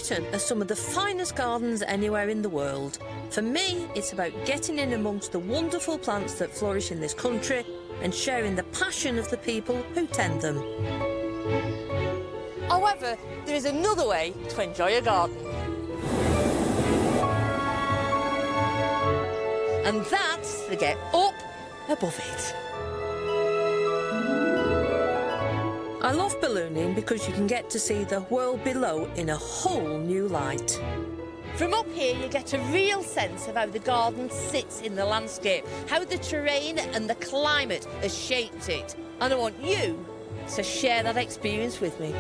Britain are some of the finest gardens anywhere in the world. For me, it's about getting in amongst the wonderful plants that flourish in this country and sharing the passion of the people who tend them. However, there is another way to enjoy a garden. And that's to get up above it. I love ballooning because you can get to see the world below in a whole new light. From up here, you get a real sense of how the garden sits in the landscape, how the terrain and the climate has shaped it. And I want you to share that experience with me.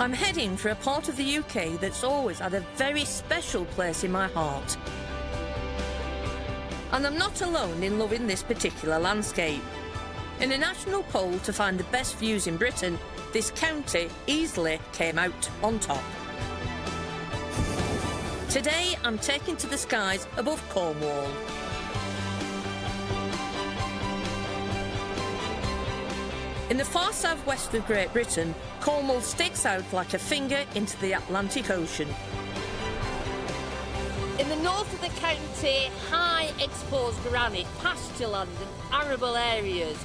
I'm heading for a part of the UK that's always had a very special place in my heart. And I'm not alone in loving this particular landscape. In a national poll to find the best views in Britain, this county easily came out on top. Today I'm taking to the skies above Cornwall. In the far southwest of Great Britain, Cornwall sticks out like a finger into the Atlantic Ocean. In the north of the county, high exposed granite, pasture land and arable areas.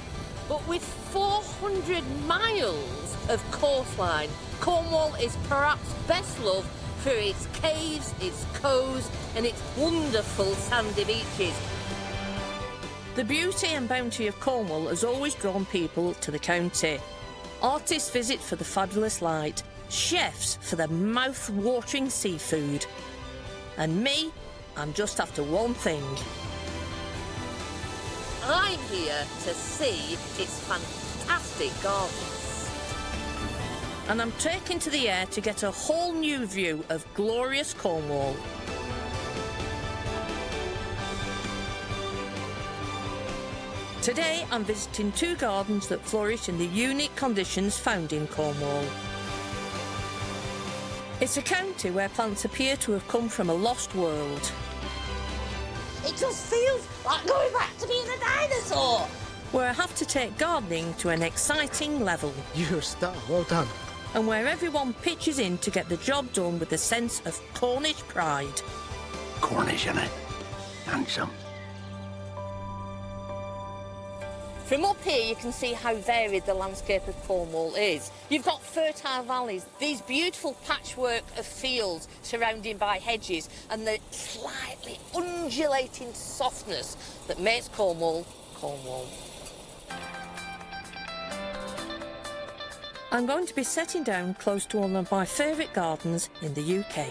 But with 400 miles of coastline, Cornwall is perhaps best loved for its caves, its coves and its wonderful sandy beaches. The beauty and bounty of Cornwall has always drawn people to the county. Artists visit for the fabulous light, chefs for the mouth-watering seafood. And me, I'm just after one thing. I'm here to see its fantastic gardens. And I'm taking to the air to get a whole new view of glorious Cornwall. Today I'm visiting two gardens that flourish in the unique conditions found in Cornwall. It's a county where plants appear to have come from a lost world. It just feels like going back to being a dinosaur. Where I have to take gardening to an exciting level. You're a star, well done. And where everyone pitches in to get the job done with a sense of Cornish pride. Cornish, innit? Handsome. From up here you can see how varied the landscape of Cornwall is. You've got fertile valleys, these beautiful patchwork of fields surrounded by hedges and the slightly undulating softness that makes Cornwall, Cornwall. I'm going to be setting down close to one of my favourite gardens in the UK.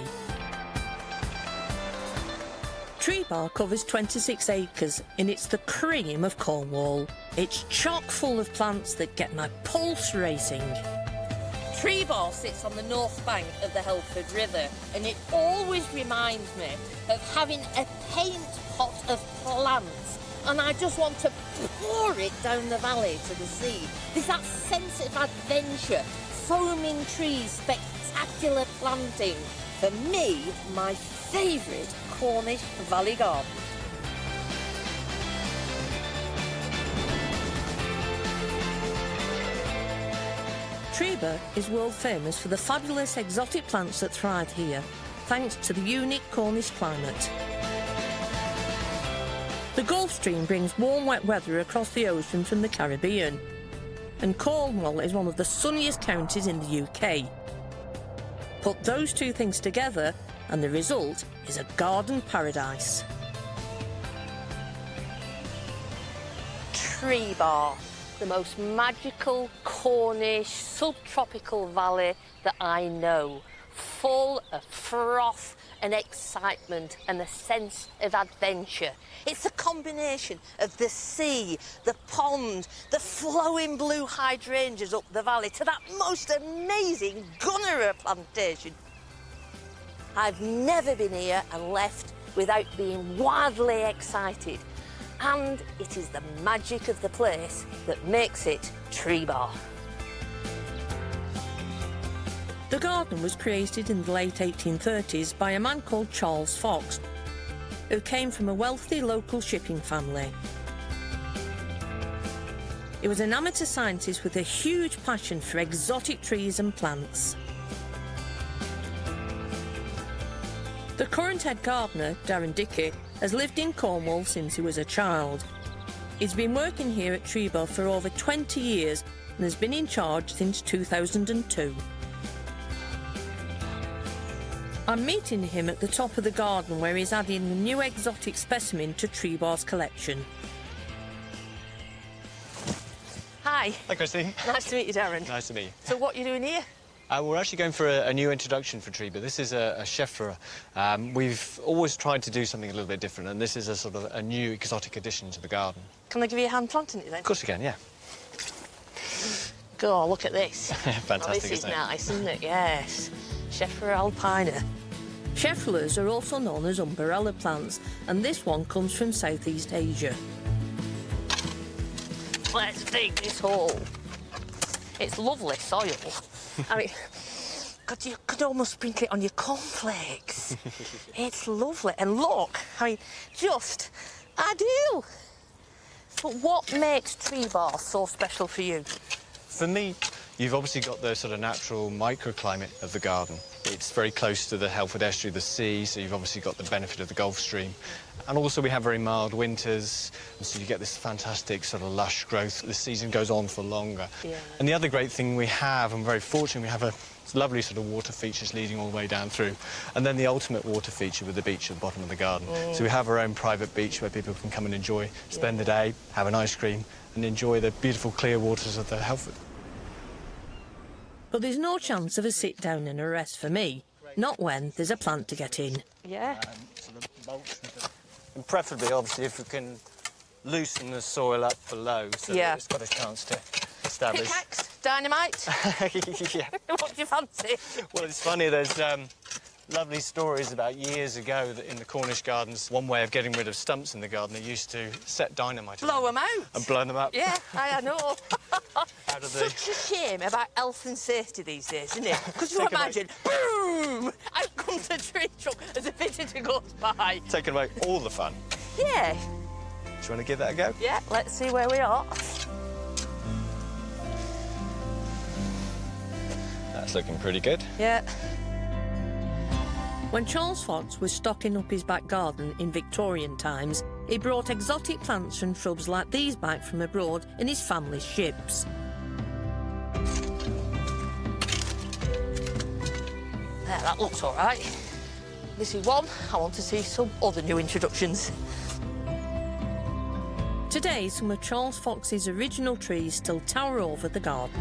Trebah covers 26 acres and it's the cream of Cornwall. It's chock full of plants that get my pulse racing. Trebah sits on the north bank of the Helford River and it always reminds me of having a paint pot of plants and I just want to pour it down the valley to the sea. There's that sense of adventure, foaming trees, spectacular planting. For me, my favourite Cornish valley garden. Trebah is world famous for the fabulous exotic plants that thrive here, thanks to the unique Cornish climate. The Gulf Stream brings warm, wet weather across the ocean from the Caribbean, and Cornwall is one of the sunniest counties in the UK. Put those two things together, and the result is a garden paradise. Trebah, the most magical Cornish subtropical valley that I know, full of froth and excitement and a sense of adventure. It's a combination of the sea, the pond, the flowing blue hydrangeas up the valley to that most amazing gunnerer plantation. I've never been here and left without being wildly excited. And it is the magic of the place that makes it Trebah. The garden was created in the late 1830s by a man called Charles Fox, who came from a wealthy local shipping family. He was an amateur scientist with a huge passion for exotic trees and plants. The current head gardener, Darren Dickey, has lived in Cornwall since he was a child. He's been working here at Trebah for over 20 years and has been in charge since 2002. I'm meeting him at the top of the garden where he's adding a new exotic specimen to Trebah's collection. Hi. Hi, Christine. Nice to meet you, Darren. Nice to meet you. So what are you doing here? We're actually going for a new introduction for Trebah. This is a chefferer. We've always tried to do something a little bit different, and this is a sort of a new exotic addition to the garden. Can I give you a hand planting it then? Of course you can, yeah. Go, look at this. Fantastic, Oh, this is isn't it? nice, isn't it? Yes. Chefferer alpina. Schefflers are also known as umbrella plants, and this one comes from Southeast Asia. Let's dig this hole. It's lovely soil. I mean, God, you could almost sprinkle it on your cornflakes. It's lovely. And look, I mean, just ideal. But what makes Trebah so special for you? For me, you've obviously got the sort of natural microclimate of the garden. It's very close to the Helford Estuary, the sea, so you've obviously got the benefit of the Gulf Stream. And also we have very mild winters, and so you get this fantastic sort of lush growth. The season goes on for longer. Yeah. And the other great thing we have, I'm very fortunate, we have a lovely sort of water features leading all the way down through. And then the ultimate water feature with the beach at the bottom of the garden. So we have our own private beach where people can come and enjoy, spend the day, have an ice cream, and enjoy the beautiful clear waters of the Helford. But there's no chance of a sit-down and a rest for me, not when there's a plant to get in. Yeah. And preferably, obviously, if we can loosen the soil up below so that it's got a chance to establish. Pickaxe, dynamite. Yeah. What do you fancy? Well, it's funny, there's lovely stories about years ago that in the Cornish gardens, one way of getting rid of stumps in the garden, they used to set dynamite Blow them out. and blow them up. Yeah, I know. Out of the... Such a shame about health and safety these days, isn't it? Because you Take 'em imagine, boom, out comes a tree truck as a visitor goes by. Taking away all the fun. Yeah. Do you want to give that a go? Yeah, let's see where we are. That's looking pretty good. Yeah. When Charles Fox was stocking up his back garden in Victorian times, he brought exotic plants and shrubs like these back from abroad in his family's ships. There, that looks all right. This is one. I want to see some other new introductions. Today, some of Charles Fox's original trees still tower over the garden.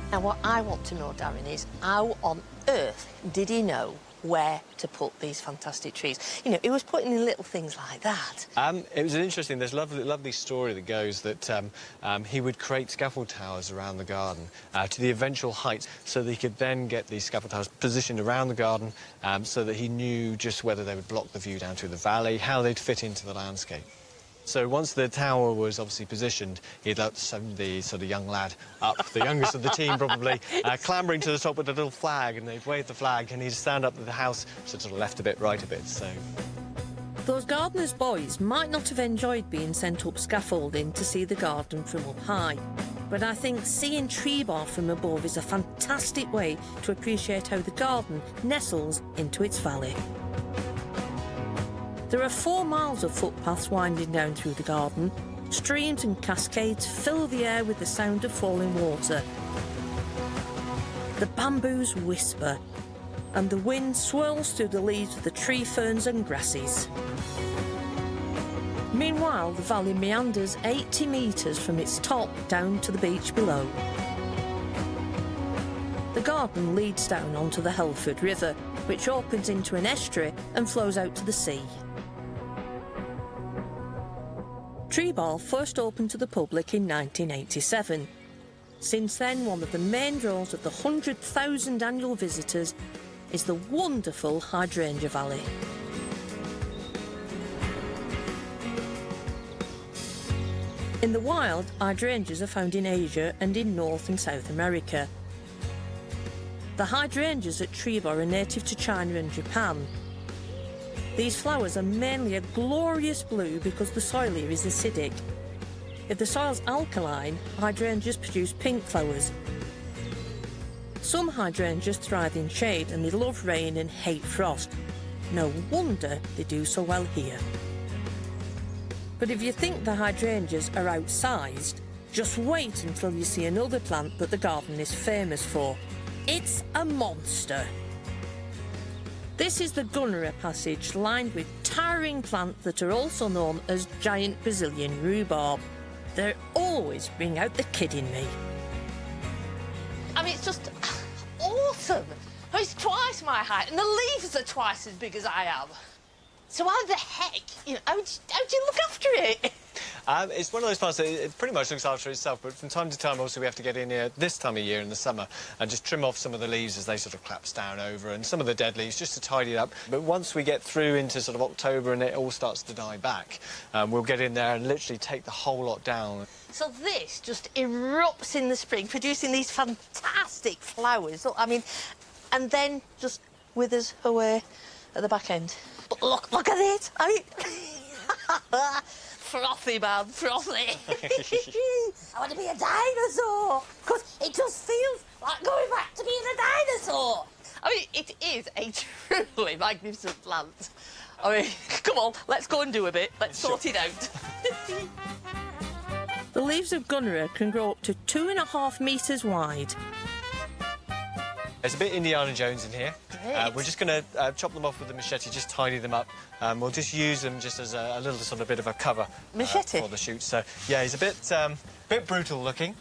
Now, what I want to know, Darren, is how on earth did he know where to put these fantastic trees? You know, he was putting in little things like that. It was interesting. There's a lovely story that goes that he would create scaffold towers around the garden to the eventual height so that he could then get these scaffold towers positioned around the garden so that he knew just whether they would block the view down through the valley, how they'd fit into the landscape. So once the tower was obviously positioned, he'd let the sort of young lad up, the youngest of the team probably, clambering to the top with a little flag, and they'd wave the flag, and he'd stand up at the house, so sort of left a bit, right a bit, so... Those gardeners' boys might not have enjoyed being sent up scaffolding to see the garden from up high, but I think seeing Trebah from above is a fantastic way to appreciate how the garden nestles into its valley. There are 4 miles of footpaths winding down through the garden. Streams and cascades fill the air with the sound of falling water. The bamboos whisper, and the wind swirls through the leaves of the tree ferns and grasses. Meanwhile, the valley meanders 80 metres from its top down to the beach below. The garden leads down onto the Helford River, which opens into an estuary and flows out to the sea. Trebah first opened to the public in 1987. Since then, one of the main draws of the 100,000 annual visitors is the wonderful Hydrangea Valley. the wild, hydrangeas are found in Asia and in North and South America. The hydrangeas at Trebah are native to China and Japan. These flowers are mainly a glorious blue because the soil here is acidic. If the soil's alkaline, hydrangeas produce pink flowers. Some hydrangeas thrive in shade and they love rain and hate frost. No wonder they do so well here. But if you think the hydrangeas are outsized, just wait until you see another plant that the garden is famous for. It's a monster. This is the Gunnerer passage, lined with towering plants that are also known as giant Brazilian rhubarb. They always bring out the kid in me. I mean, it's just awesome. It's twice my height, and the leaves are twice as big as I am. So how the heck, how do you look after it? It's one of those plants that it pretty much looks after itself, but from time to time also we have to get in here this time of year in the summer and just trim off some of the leaves as they sort of collapse down over, and some of the dead leaves just to tidy it up. But once we get through into sort of October and it all starts to die back, we'll get in there and literally take the whole lot down. So this just erupts in the spring, producing these fantastic flowers. I mean, and then just withers away at the back end. But look at it. I mean, frothy, man, frothy. I want to be a dinosaur, because it just feels like going back to being a dinosaur. I mean, it is a truly magnificent plant. I mean, come on, let's go and do a bit. Let's sort it out. The leaves of Gunnerer can grow up to 2.5 metres wide. There's a bit Indiana Jones in here. Great. We're just going to chop them off with the machete, just tidy them up. We'll just use them just as a little sort of bit of a cover Machete? for the shoots. So, yeah, he's a bit brutal looking,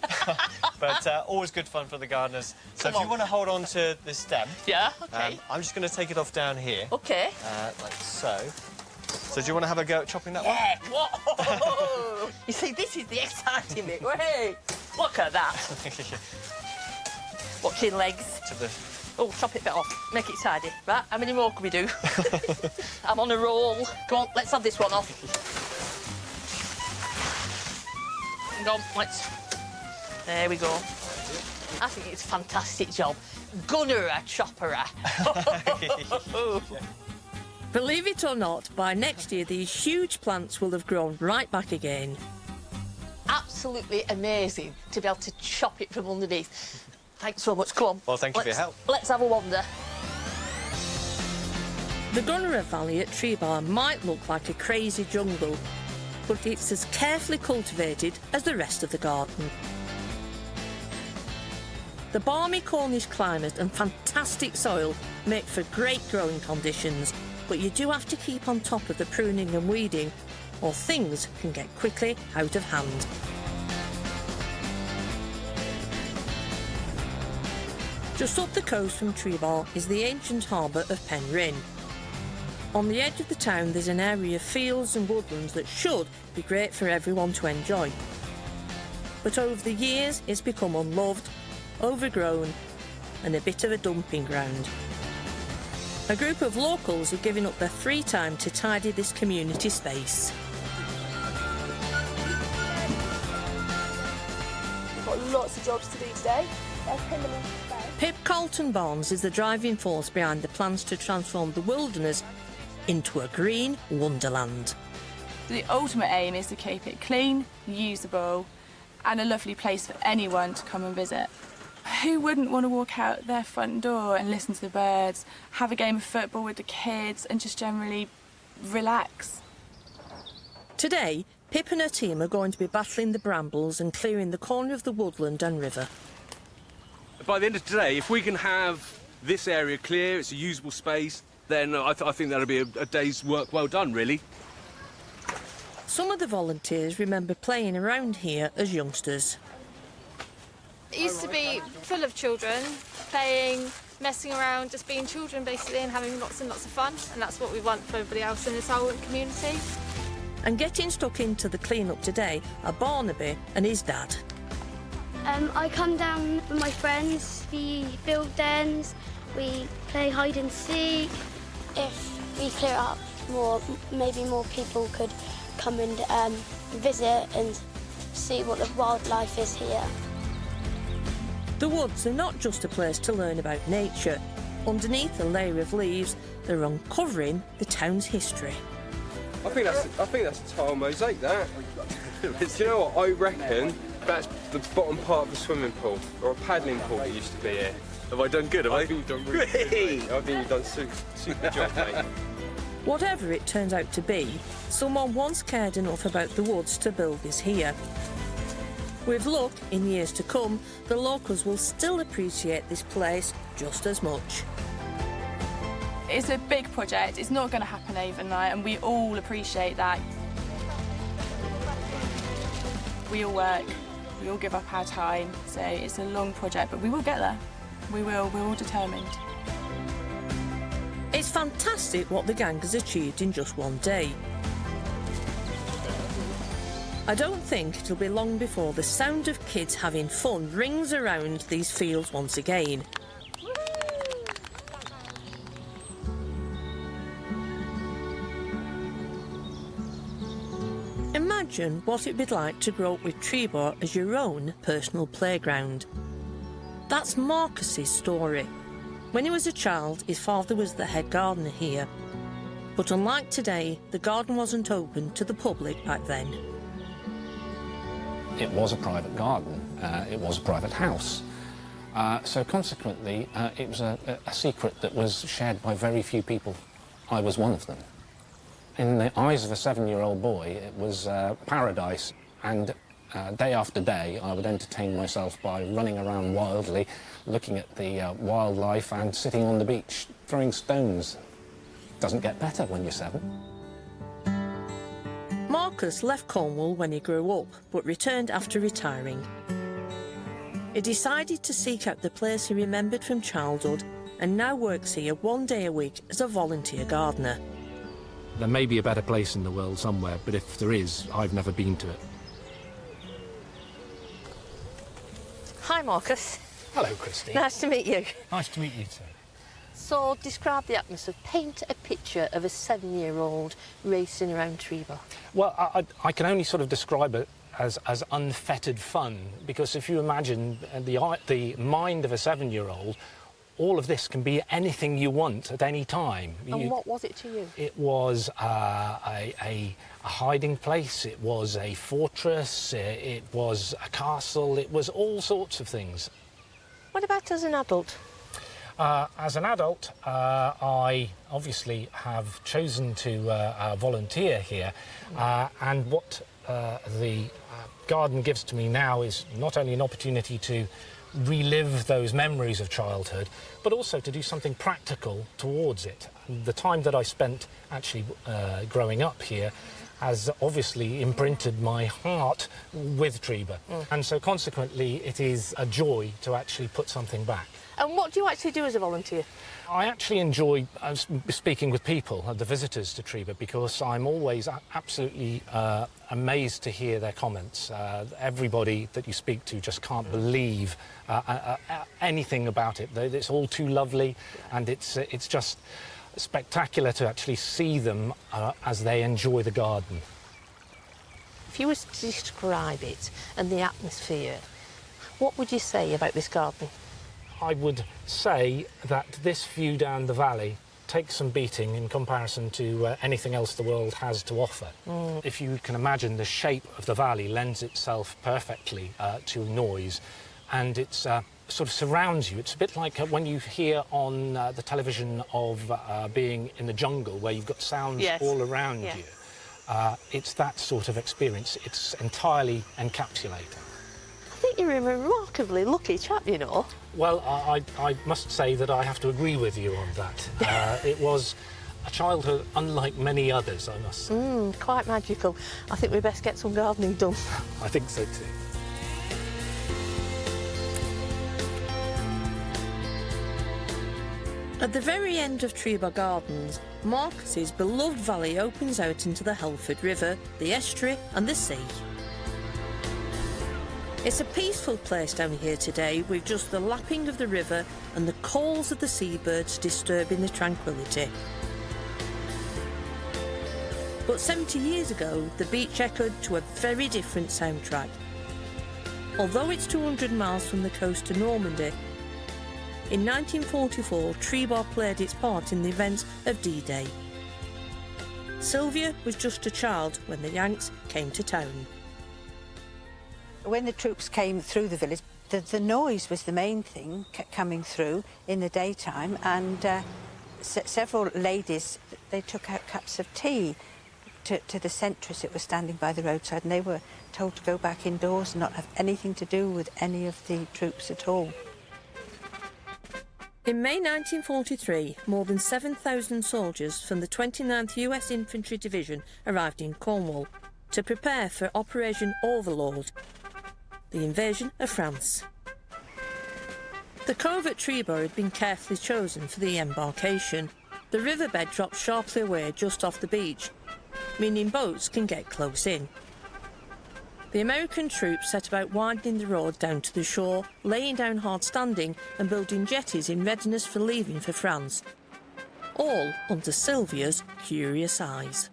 but always good fun for the gardeners. So if you want to hold on to this stem... Yeah, OK. I'm just going to take it off down here. OK. Like so. So do you want to have a go at chopping that one? Yeah, whoa! You see, this is the exciting bit. Hey, look at that. Watching legs. Oh, chop it a bit off. Make it tidy. Right, how many more can we do? I'm on a roll. Come on, let's have this one off. Hang on, let's... There we go. I think it's a fantastic job. Gunnerer, chopperer. Believe it or not, by next year these huge plants will have grown right back again. Absolutely amazing to be able to chop it from underneath. Thanks so much. Come on. Well, thank you for your help. Let's have a wander. The Gunnerer Valley at Trebah might look like a crazy jungle, but it's as carefully cultivated as the rest of the garden. The balmy Cornish climate and fantastic soil make for great growing conditions, but you do have to keep on top of the pruning and weeding, or things can get quickly out of hand. Just up the coast from Trebah is the ancient harbour of Penryn. On the edge of the town there's an area of fields and woodlands that should be great for everyone to enjoy. But over the years it's become unloved, overgrown and a bit of a dumping ground. A group of locals are giving up their free time to tidy this community space. We've got lots of jobs to do today. Pip Carlton Barnes is the driving force behind the plans to transform the wilderness into a green wonderland. The ultimate aim is to keep it clean, usable and a lovely place for anyone to come and visit. Who wouldn't want to walk out their front door and listen to the birds, have a game of football with the kids and just generally relax? Today, Pip and her team are going to be battling the brambles and clearing the corner of the woodland and river. By the end of today, if we can have this area clear, it's a usable space, then I think that'll be a day's work well done, really. Some of the volunteers remember playing around here as youngsters. It used to be full of children, playing, messing around, just being children basically and having lots and lots of fun, and that's what we want for everybody else in this whole community. And getting stuck into the clean-up today are Barnaby and his dad. I come down with my friends, we build dens, we play hide and seek. If we clear it up more, maybe more people could come and visit and see what the wildlife is here. The woods are not just a place to learn about nature. Underneath a layer of leaves, they're uncovering the town's history. I think that's a tile mosaic, that. Do you know what? I reckon that's the bottom part of a swimming pool, or a paddling pool that used to be here. Have I done good, have I? I think you've done really good. I think you've done super job, mate. Whatever it turns out to be, someone once cared enough about the woods to build this here. With luck, in years to come, the locals will still appreciate this place just as much. It's a big project, it's not going to happen overnight, and we all appreciate that. We all work, we all give up our time, so it's a long project, but we will get there. We will, we're all determined. It's fantastic what the gang has achieved in just one day. I don't think it'll be long before the sound of kids having fun rings around these fields once again. Imagine what it'd be like to grow up with Trebah as your own personal playground. That's Marcus's story. When he was a child, his father was the head gardener here. But unlike today, the garden wasn't open to the public back then. It was a private garden, it was a private house. So consequently, it was a secret that was shared by very few people. I was one of them. In the eyes of a 7-year-old boy, it was paradise, and day after day I would entertain myself by running around wildly, looking at the wildlife and sitting on the beach, throwing stones. Doesn't get better when you're 7. Marcus left Cornwall when he grew up, but returned after retiring. He decided to seek out the place he remembered from childhood and now works here 1 day a week as a volunteer gardener. There may be a better place in the world somewhere, but if there is, I've never been to it. Hi, Marcus. Hello, Christine. Nice to meet you. Nice to meet you too. So, describe the atmosphere. Paint a picture of a 7-year-old racing around Trebah. Well, I can only sort of describe it as unfettered fun, because if you imagine the mind of a 7-year-old, all of this can be anything you want at any time. And what was it to you? It was a hiding place, it was a fortress, it was a castle, it was all sorts of things. What about as an adult? As an adult, I obviously have chosen to volunteer here, and what the garden gives to me now is not only an opportunity to relive those memories of childhood, but also to do something practical towards it. The time that I spent actually growing up here has obviously imprinted my heart with Trebah, and so consequently it is a joy to actually put something back. And what do you actually do as a volunteer? I actually enjoy speaking with people, the visitors to Trebah, because I'm always absolutely amazed to hear their comments. Everybody that you speak to just can't believe anything about it. It's all too lovely, and it's just spectacular to actually see them as they enjoy the garden. If you were to describe it and the atmosphere, what would you say about this garden? I would say that this view down the valley takes some beating in comparison to anything else the world has to offer. If you can imagine, the shape of the valley lends itself perfectly to noise, and it sort of surrounds you. It's a bit like when you hear on the television of being in the jungle, where you've got sounds all around you. It's that sort of experience. It's entirely encapsulating. I think you're a remarkably lucky chap, you know. Well, I must say that I have to agree with you on that. It was a childhood unlike many others, I must say. Quite magical. I think we best get some gardening done. I think so too. At the very end of Trebah Gardens, Marcus's beloved valley opens out into the Helford River, the estuary and the sea. It's a peaceful place down here today, with just the lapping of the river and the calls of the seabirds disturbing the tranquility. But 70 years ago, the beach echoed to a very different soundtrack, although it's 200 miles from the coast to Normandy. In 1944, Trebah played its part in the events of D-Day. Sylvia was just a child when the Yanks came to town. When the troops came through the village, the noise was the main thing coming through in the daytime, and several ladies, they took out cups of tea to the sentries that were standing by the roadside, and they were told to go back indoors and not have anything to do with any of the troops at all. In May 1943, more than 7,000 soldiers from the 29th US Infantry Division arrived in Cornwall to prepare for Operation Overlord, the invasion of France. The cove at Trebah had been carefully chosen for the embarkation. The riverbed drops sharply away just off the beach, meaning boats can get close in. The American troops set about widening the road down to the shore, laying down hard standing and building jetties in readiness for leaving for France, all under Sylvia's curious eyes.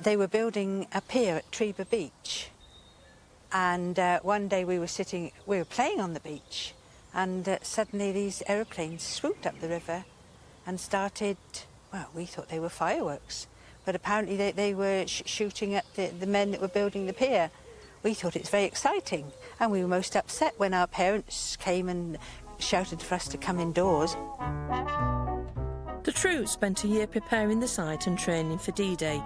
They were building a pier at Trebah Beach, and one day we were playing on the beach, and suddenly these aeroplanes swooped up the river and started, well, we thought they were fireworks. But apparently they were shooting at the men that were building the pier. We thought it was very exciting, and we were most upset when our parents came and shouted for us to come indoors. The troops spent a year preparing the site and training for D-Day,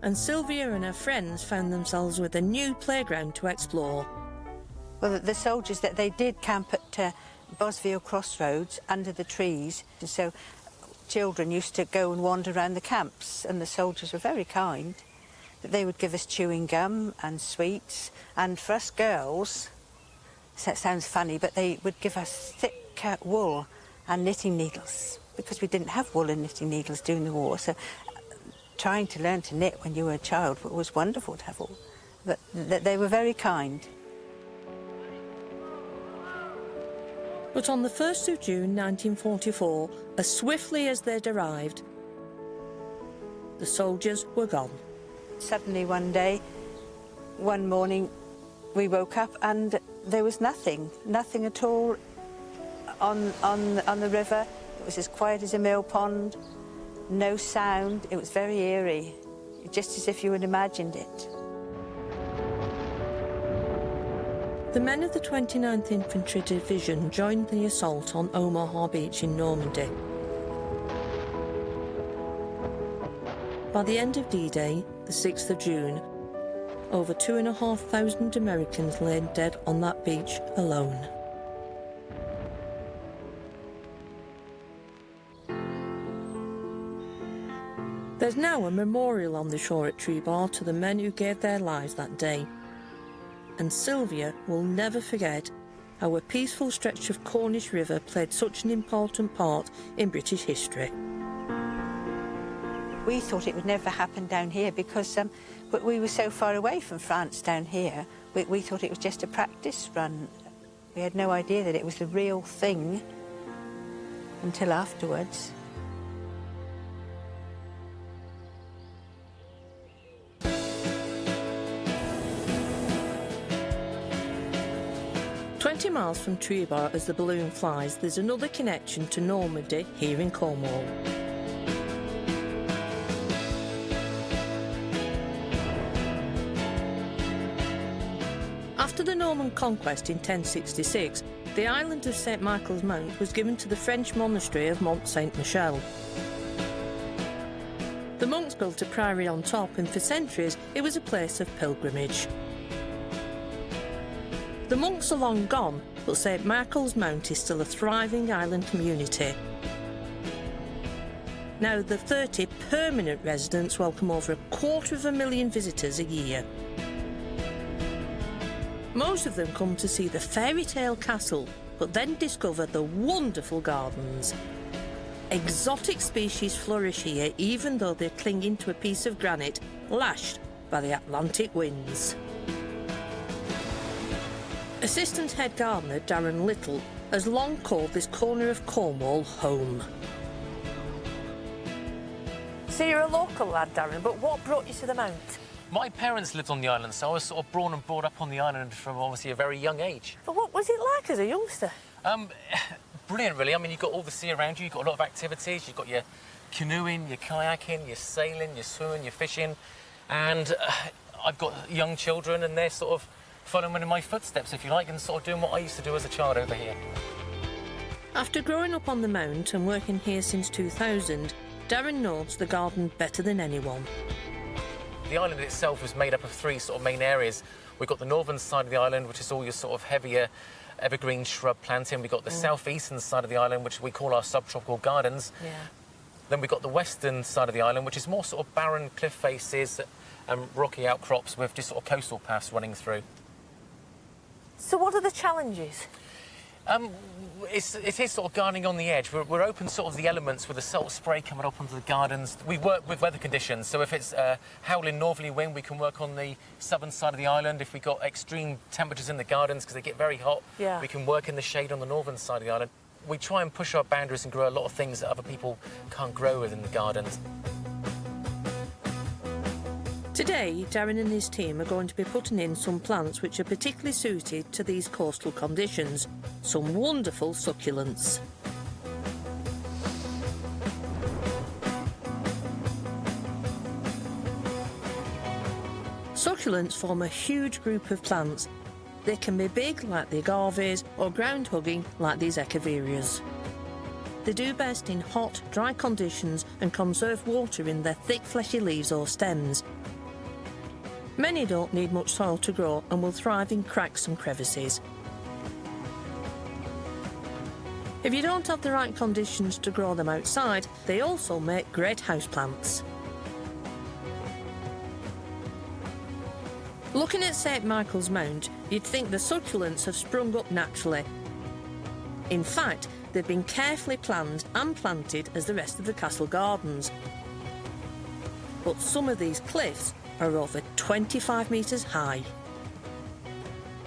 and Sylvia and her friends found themselves with a new playground to explore. Well, the soldiers, that they did camp at Bosville Crossroads under the trees, and so children used to go and wander around the camps, and the soldiers were very kind. That they would give us chewing gum and sweets, and for us girls, that sounds funny, but they would give us thick wool and knitting needles, because we didn't have wool and knitting needles during the war. So trying to learn to knit when you were a child was wonderful to have all. But they were very kind. But on the 1st of June 1944, as swiftly as they'd arrived, the soldiers were gone. Suddenly one day, one morning, we woke up and there was nothing at all on the river. It was as quiet as a mill pond, no sound. It was very eerie, just as if you had imagined it. The men of the 29th Infantry Division joined the assault on Omaha Beach in Normandy. By the end of D-Day, the 6th of June, over 2,500 Americans lay dead on that beach alone. There's now a memorial on the shore at Trebah to the men who gave their lives that day. And Sylvia will never forget how a peaceful stretch of Cornish river played such an important part in British history. We thought it would never happen down here because we were so far away from France down here. We thought it was just a practice run. We had no idea that it was the real thing until afterwards. Miles from Trebah as the balloon flies, there's another connection to Normandy here in Cornwall. After the Norman conquest in 1066, the island of St Michael's Mount was given to the French monastery of Mont Saint-Michel. The monks built a priory on top, and for centuries it was a place of pilgrimage. The monks are long gone, but St Michael's Mount is still a thriving island community. Now the 30 permanent residents welcome over 250,000 visitors a year. Most of them come to see the fairy tale castle, but then discover the wonderful gardens. Exotic species flourish here, even though they're clinging to a piece of granite lashed by the Atlantic winds. Assistant head gardener Darren Little has long called this corner of Cornwall home. So you're a local lad, Darren, but what brought you to the Mount? My parents lived on the island, so I was sort of born and brought up on the island from obviously a very young age. But what was it like as a youngster? Brilliant, really. I mean, you've got all the sea around you, you've got a lot of activities, you've got your canoeing, your kayaking, your sailing, your swimming, your fishing, and I've got young children and they're sort of following in my footsteps, if you like, and sort of doing what I used to do as a child over here. After growing up on the Mount and working here since 2000, Darren knows the garden better than anyone. The island itself is made up of three sort of main areas. We've got the northern side of the island, which is all your sort of heavier evergreen shrub planting. We've got the southeastern side of the island, which we call our subtropical gardens. Yeah. Then we've got the western side of the island, which is more sort of barren cliff faces and rocky outcrops with just sort of coastal paths running through. So what are the challenges? It is sort of gardening on the edge. We're open sort of the elements with the salt spray coming up onto the gardens. We work with weather conditions, so if it's howling northerly wind, we can work on the southern side of the island. If we've got extreme temperatures in the gardens, because they get very hot, we can work in the shade on the northern side of the island. We try and push our boundaries and grow a lot of things that other people can't grow within the gardens. Today, Darren and his team are going to be putting in some plants which are particularly suited to these coastal conditions. Some wonderful succulents. Succulents form a huge group of plants. They can be big, like the agaves, or ground-hugging, like these echeverias. They do best in hot, dry conditions and conserve water in their thick, fleshy leaves or stems. Many don't need much soil to grow and will thrive in cracks and crevices. If you don't have the right conditions to grow them outside, they also make great houseplants. Looking at St Michael's Mount, you'd think the succulents have sprung up naturally. In fact, they've been carefully planned and planted as the rest of the castle gardens. But some of these cliffs are over 25 metres high.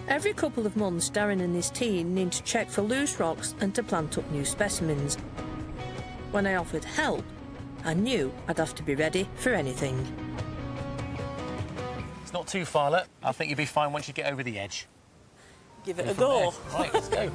Every couple of months, Darren and his team need to check for loose rocks and to plant up new specimens. When I offered help, I knew I'd have to be ready for anything. It's not too far, look. I think you'll be fine once you get over the edge. Give it a go. Right, let's go.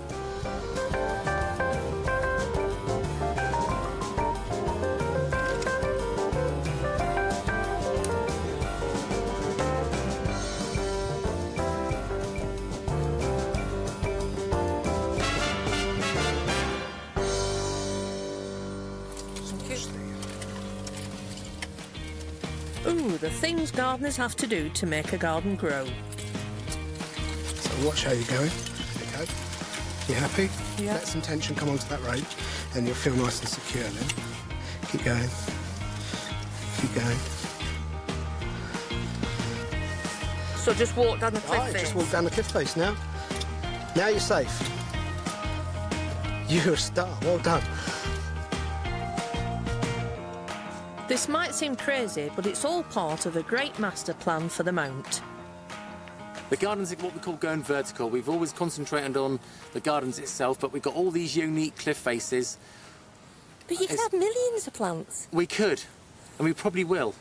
Ooh, the things gardeners have to do to make a garden grow. So watch how you're going. There you go. You happy? Yeah. Let some tension come onto that rope and you'll feel nice and secure then. Keep going. Keep going. So just walk down the cliff face? Just walk down the cliff face now. Now you're safe. You're a star. Well done. This might seem crazy, but it's all part of a great master plan for the Mount. The gardens are what we call going vertical. We've always concentrated on the gardens itself, but we've got all these unique cliff faces. But you could have millions of plants. We could, and we probably will.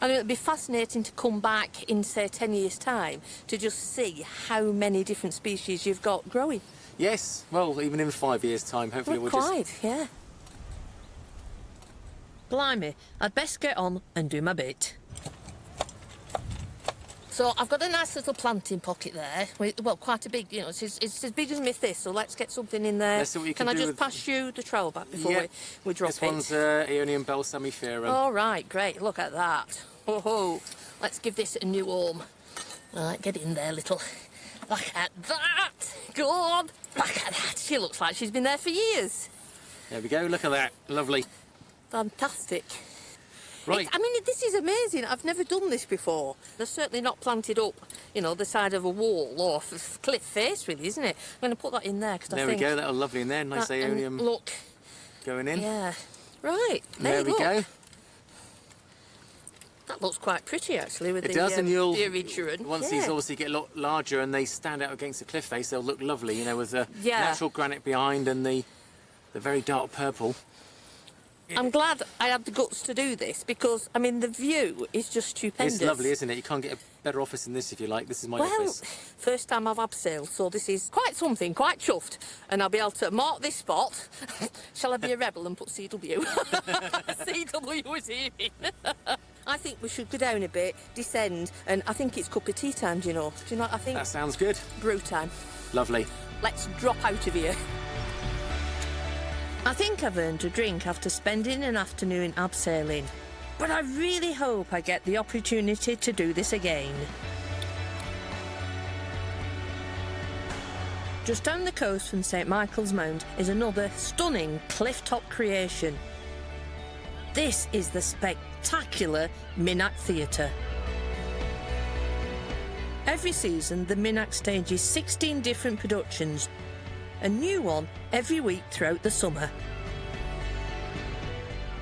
I mean, it'd be fascinating to come back in, say, 10 years' time to just see how many different species you've got growing. Yes, well, even in 5 years' time, hopefully we'll just... yeah. Blimey, I'd best get on and do my bit. So I've got a nice little planting pocket there. Well, quite a big, you know, it's as big as my fist, so let's get something in there. Let's see what you can can I do just pass you the trowel back before we drop this one's Aeonium balsamiferum. All right, great, look at that. Oh, let's give this a new home. All right, get in there, little. Look at that. Go on. Look at that. She looks like she's been there for years. There we go, look at that. Lovely. Fantastic. Right. I mean, this is amazing. I've never done this before. They're certainly not planted up, you know, the side of a wall or cliff face, really, isn't it? I'm going to put that in there because I think... There we go, that'll lovely in there. Nice Aeonium look. Going in. Yeah. Right. There we go. That looks quite pretty, actually, with it does, and you'll, the once these obviously get a lot larger and they stand out against the cliff face, they'll look lovely, you know, with the natural granite behind and the very dark purple. I'm glad I had the guts to do this because, I mean, the view is just stupendous. It's lovely, isn't it? You can't get a better office than this if you like. This is my office. First time I've abseiled, so this is quite something, quite chuffed. And I'll be able to mark this spot. Shall I be a rebel and put CW? CW is here. I think we should go down a bit, descend, and I think it's cup of tea time, do you know? Do you know what I think? That sounds good. Brew time. Lovely. Let's drop out of here. I think I've earned a drink after spending an afternoon abseiling, but I really hope I get the opportunity to do this again. Just down the coast from St Michael's Mount is another stunning cliff-top creation. This is the spectacular Minack Theatre. Every season, the Minack stages 16 different productions, a new one every week throughout the summer.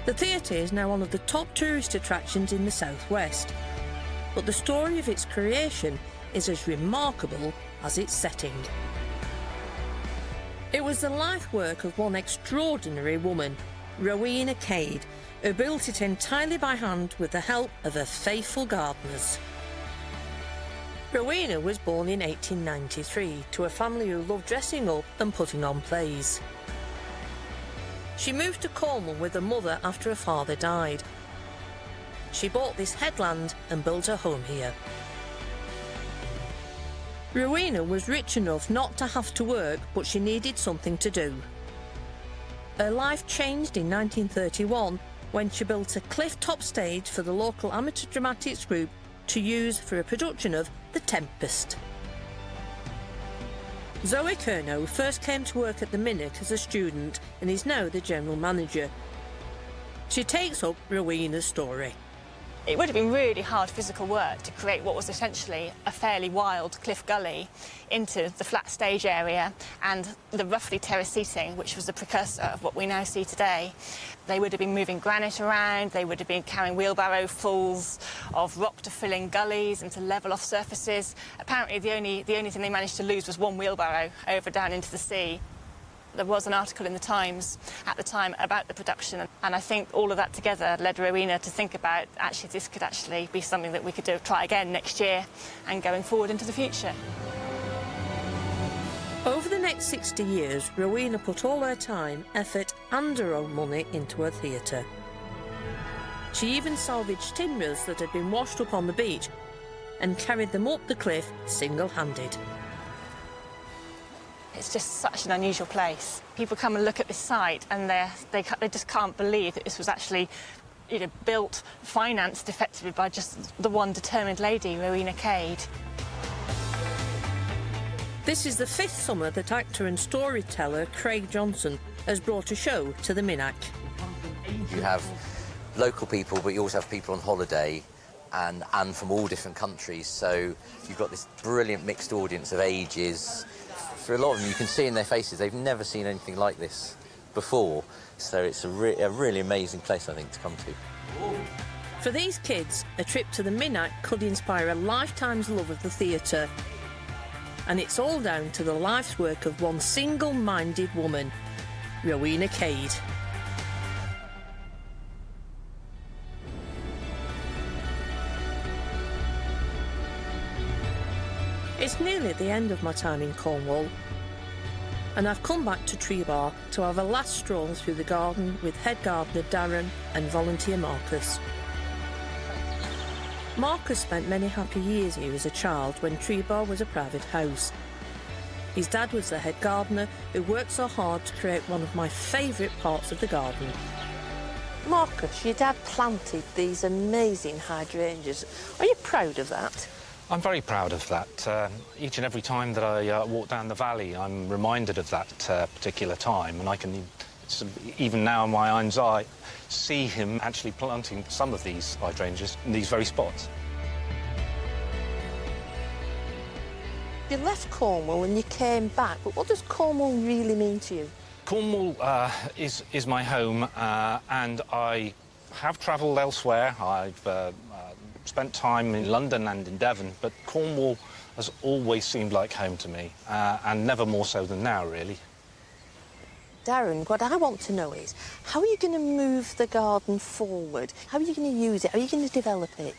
The theatre is now one of the top tourist attractions in the southwest, but the story of its creation is as remarkable as its setting. It was the life work of one extraordinary woman, Rowena Cade, who built it entirely by hand with the help of her faithful gardeners. Rowena was born in 1893 to a family who loved dressing up and putting on plays. She moved to Cornwall with her mother after her father died. She bought this headland and built her home here. Rowena was rich enough not to have to work, but she needed something to do. Her life changed in 1931 when she built a cliff-top stage for the local amateur dramatics group to use for a production of The Tempest. Zoe Curnow first came to work at the Minack as a student and is now the general manager. She takes up Rowena's story. It would have been really hard physical work to create what was essentially a fairly wild cliff gully into the flat stage area and the roughly terrace seating, which was the precursor of what we now see today. They would have been moving granite around, they would have been carrying wheelbarrow fulls of rock to fill in gullies and to level off surfaces. Apparently the only thing they managed to lose was one wheelbarrow over down into the sea. There was an article in the Times at the time about the production, and I think all of that together led Rowena to think about actually this could actually be something that we could try again next year and going forward into the future. Over the next 60 years, Rowena put all her time, effort and her own money into her theatre. She even salvaged timbers that had been washed up on the beach and carried them up the cliff single-handed. It's just such an unusual place. People come and look at this site and they just can't believe that this was actually built, financed effectively by just the one determined lady, Rowena Cade. This is the 5th summer that actor and storyteller Craig Johnson has brought a show to the Minack. You have local people, but you also have people on holiday and from all different countries, so you've got this brilliant mixed audience of ages. For a lot of them, you can see in their faces they've never seen anything like this before, so it's a really amazing place, I think, to come to. For these kids, a trip to the Minack could inspire a lifetime's love of the theatre. And it's all down to the life's work of one single-minded woman, Rowena Cade. It's nearly the end of my time in Cornwall, and I've come back to Trebah to have a last stroll through the garden with head gardener Darren and volunteer Marcus. Marcus spent many happy years here as a child when Trebah was a private house. His dad was the head gardener who worked so hard to create one of my favourite parts of the garden. Marcus, your dad planted these amazing hydrangeas. Are you proud of that? I'm very proud of that. Each and every time that I walk down the valley, I'm reminded of that particular time, and I can, even now in my mind's eye, see him actually planting some of these hydrangeas in these very spots. You left Cornwall and you came back, but what does Cornwall really mean to you? Cornwall is my home, and I have travelled elsewhere. I've spent time in London and in Devon, but Cornwall has always seemed like home to me, and never more so than now, really. Darren, what I want to know is, how are you going to move the garden forward? How are you going to use it? How are you going to develop it?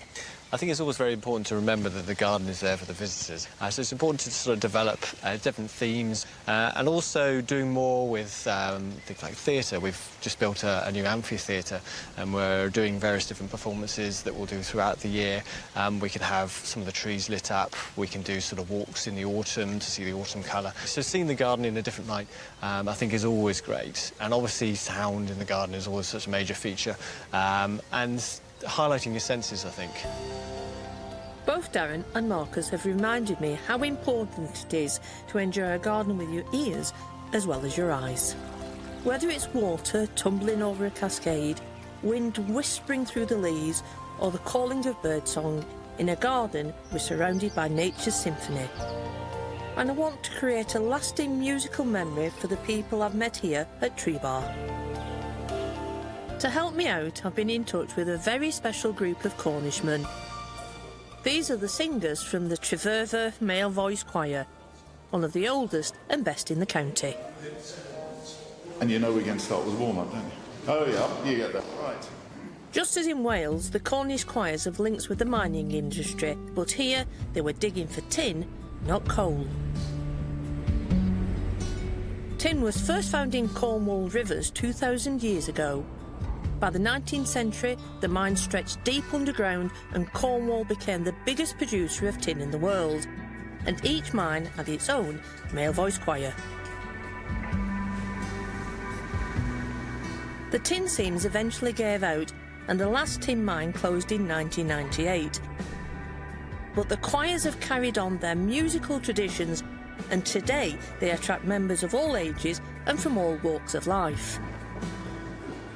I think it's always very important to remember that the garden is there for the visitors. So it's important to sort of develop different themes and also doing more with things like theatre. We've just built a new amphitheatre and we're doing various different performances that we'll do throughout the year. We can have some of the trees lit up. We can do sort of walks in the autumn to see the autumn colour. So seeing the garden in a different light I think is always great. And obviously sound in the garden is always such a major feature. And highlighting your senses, I think. Both Darren and Marcus have reminded me how important it is to enjoy a garden with your ears as well as your eyes. Whether it's water tumbling over a cascade, wind whispering through the leaves, or the calling of birdsong, in a garden we're surrounded by nature's symphony. And I want to create a lasting musical memory for the people I've met here at Trebah. To help me out, I've been in touch with a very special group of Cornishmen. These are the singers from the Trebah Male Voice Choir, one of the oldest and best in the county. And you know we're going to start with warm-up, don't you? Oh, yeah, you get that. Right. Just as in Wales, the Cornish choirs have links with the mining industry, but here they were digging for tin, not coal. Tin was first found in Cornwall rivers 2,000 years ago. By the 19th century, the mine stretched deep underground and Cornwall became the biggest producer of tin in the world. And each mine had its own male voice choir. The tin seams eventually gave out and the last tin mine closed in 1998. But the choirs have carried on their musical traditions and today they attract members of all ages and from all walks of life.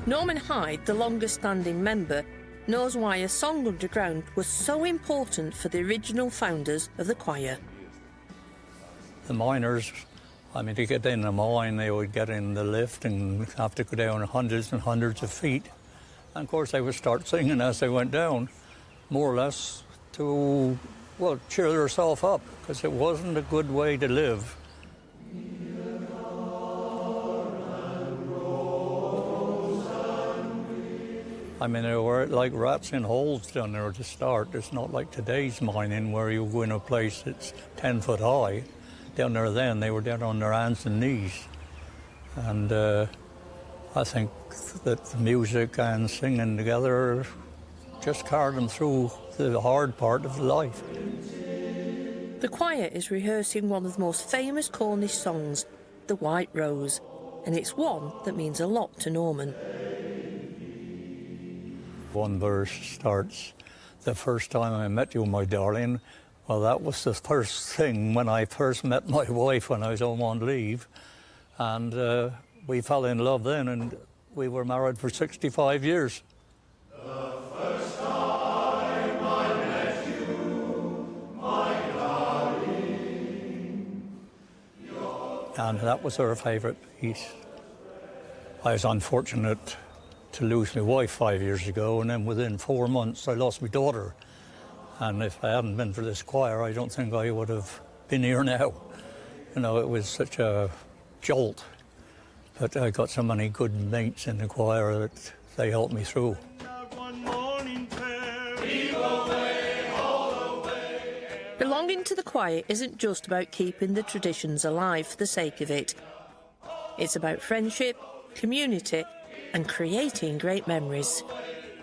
Norman Hyde, the longest-standing member, knows why a song underground was so important for the original founders of the choir. The miners, I mean, to get in a mine, they would get in the lift and have to go down hundreds and hundreds of feet. And, of course, they would start singing as they went down, more or less to, well, cheer themselves up, because it wasn't a good way to live. I mean, they were like rats in holes down there to start. It's not like today's mining where you go in a place that's 10 foot high. Down there then, they were down on their hands and knees. And I think that the music and singing together just carried them through the hard part of life. The choir is rehearsing one of the most famous Cornish songs, The White Rose, and it's one that means a lot to Norman. One verse starts, "The first time I met you, my darling." Well, that was the first thing when I first met my wife when I was home on leave. And we fell in love then, and we were married for 65 years. The first time I met you, my darling. And that was our favourite piece. I was unfortunate to lose my wife 5 years ago, and then within 4 months I lost my daughter. And if I hadn't been for this choir, I don't think I would have been here now. You know, it was such a jolt. But I got so many good mates in the choir that they helped me through. Belonging to the choir isn't just about keeping the traditions alive for the sake of it. It's about friendship, community, and creating great memories.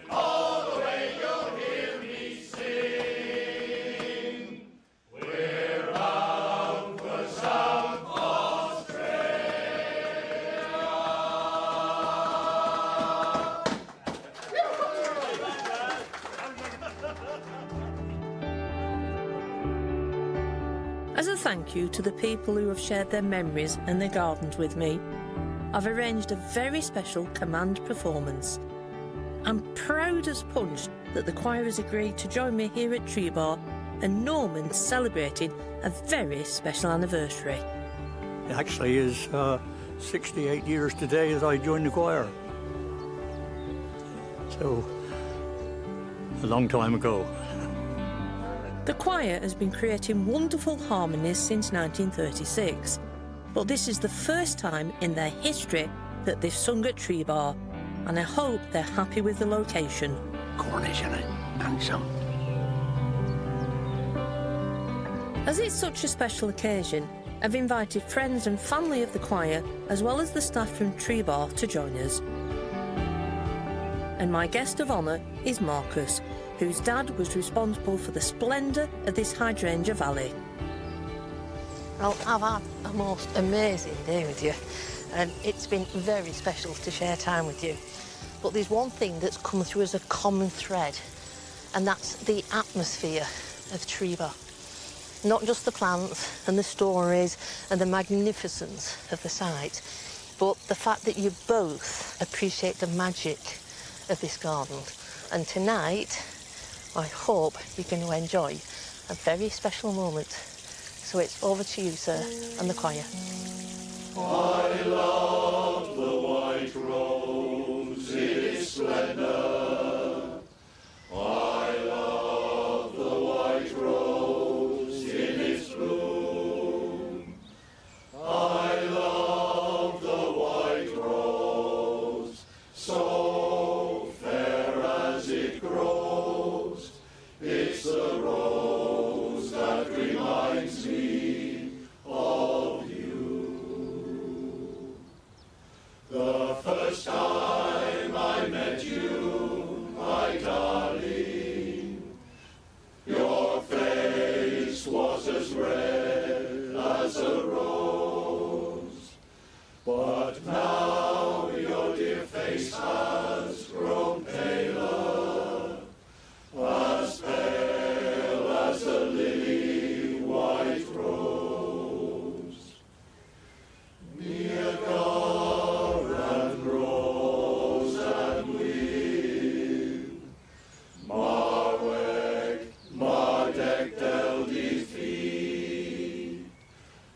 All the way you'll hear me sing. We're bound for South As a thank you to the people who have shared their memories and their gardens with me, I've arranged a very special command performance. I'm proud as punch that the choir has agreed to join me here at Trebah and Norman's celebrating a very special anniversary. It actually is 68 years today that I joined the choir. So, a long time ago. The choir has been creating wonderful harmonies since 1936. but this is the first time in their history that they've sung at Trebah, and I hope they're happy with the location. Cornish, innit? Handsome. As it's such a special occasion, I've invited friends and family of the choir, as well as the staff from Trebah, to join us. And my guest of honour is Marcus, whose dad was responsible for the splendour of this hydrangea valley. Well, I've had a most amazing day with you, and it's been very special to share time with you. But there's one thing that's come through as a common thread, and that's the atmosphere of Trebah. Not just the plants and the stories and the magnificence of the site, but the fact that you both appreciate the magic of this garden. And tonight, I hope you're going to enjoy a very special moment. So it's over to you, sir, and the choir. I love the white rose in its splendour. I love the white rose in its bloom. I love the white rose, so fair as it grows. It's the rose that reminds me of you. The first time I met you, my darling, your face was as red as a rose. But now your dear face has grown paler, as pale as a lily white rose. Near gar and rose and win, Marweg, Mardek del die feet,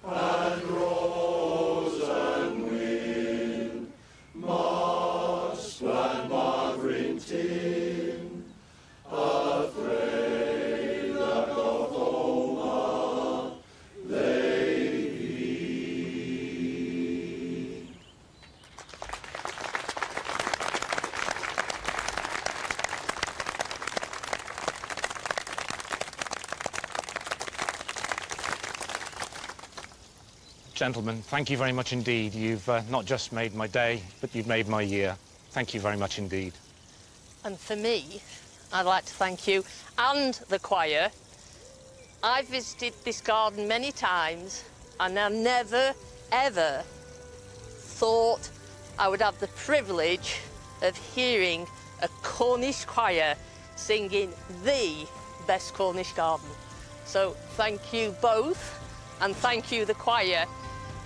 and rose and win, Mars and Margrintin, afraid that of Oma they be. Gentlemen, thank you very much indeed. You've not just made my day, but you've made my year. Thank you very much indeed. And for me, I'd like to thank you and the choir. I've visited this garden many times, and I never, ever thought I would have the privilege of hearing a Cornish choir singing the best Cornish garden. So thank you both, and thank you, the choir,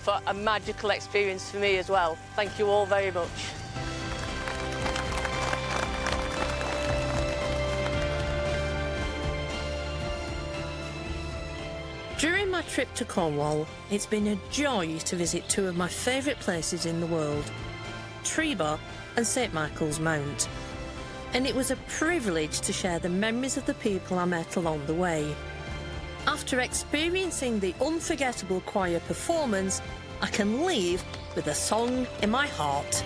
for a magical experience for me as well. Thank you all very much. During my trip to Cornwall, it's been a joy to visit two of my favourite places in the world, Trebah and St Michael's Mount. And it was a privilege to share the memories of the people I met along the way. After experiencing the unforgettable choir performance, I can leave with a song in my heart.